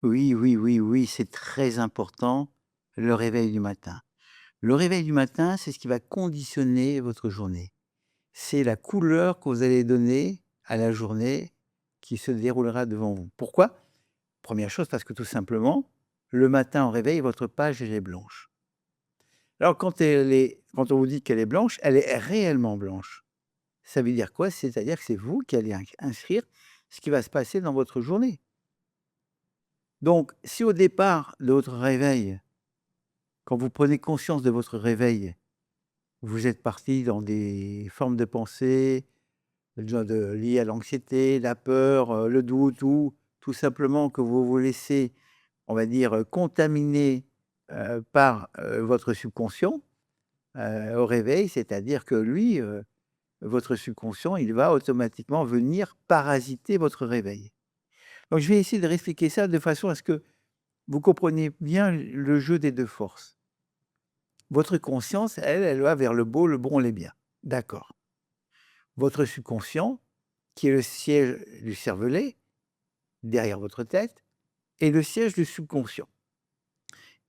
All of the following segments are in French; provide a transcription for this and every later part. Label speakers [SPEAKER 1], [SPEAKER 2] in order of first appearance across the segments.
[SPEAKER 1] Oui, oui, oui, oui, c'est très important, le réveil du matin. Le réveil du matin, c'est ce qui va conditionner votre journée. C'est la couleur que vous allez donner à la journée qui se déroulera devant vous. Pourquoi? Première chose, parce que tout simplement, le matin au réveil, votre page, elle est blanche. Alors quand on vous dit qu'elle est blanche, elle est réellement blanche. Ça veut dire quoi? C'est-à-dire que c'est vous qui allez inscrire ce qui va se passer dans votre journée. Donc si au départ de votre réveil, quand vous prenez conscience de votre réveil, vous êtes parti dans des formes de pensée, liées à l'anxiété, la peur, le doute ou tout simplement que vous vous laissez, on va dire, contaminer, par, votre subconscient, au réveil. C'est-à-dire que lui, votre subconscient, il va automatiquement venir parasiter votre réveil. Donc je vais essayer de réexpliquer ça de façon à ce que vous compreniez bien le jeu des 2 forces. Votre conscience, elle, elle va vers le beau, le bon, les bien. D'accord. Votre subconscient, qui est le siège du cervelet, derrière votre tête, est le siège du subconscient.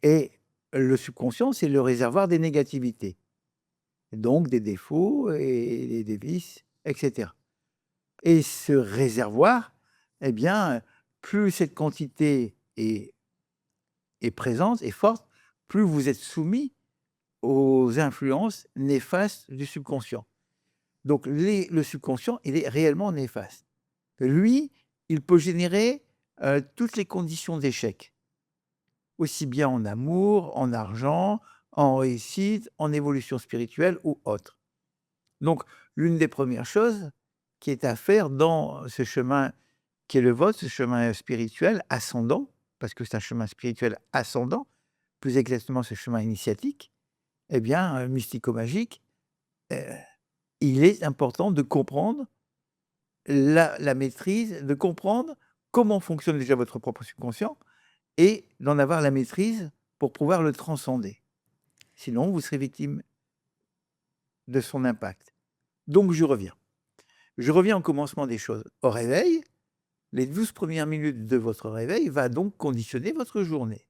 [SPEAKER 1] Et le subconscient, c'est le réservoir des négativités, donc des défauts et des vices, et cetera. Et ce réservoir, eh bien, plus cette quantité est présente, est forte, plus vous êtes soumis aux influences néfastes du subconscient. Donc le subconscient, il est réellement néfaste. Lui, il peut générer, toutes les conditions d'échec, aussi bien en amour, en argent, en réussite, en évolution spirituelle ou autre. Donc l'une des premières choses qui est à faire dans ce chemin qui est le vôtre, ce chemin spirituel ascendant, parce que c'est un chemin spirituel ascendant, plus exactement ce chemin initiatique, eh bien, mystico-magique, heu, il est important de comprendre la maîtrise, de comprendre comment fonctionne déjà votre propre subconscient et d'en avoir la maîtrise pour pouvoir le transcender. Sinon, vous serez victime de son impact. Donc je reviens. Je reviens au commencement des choses. Au réveil, les 12 premières minutes de votre réveil va donc conditionner votre journée.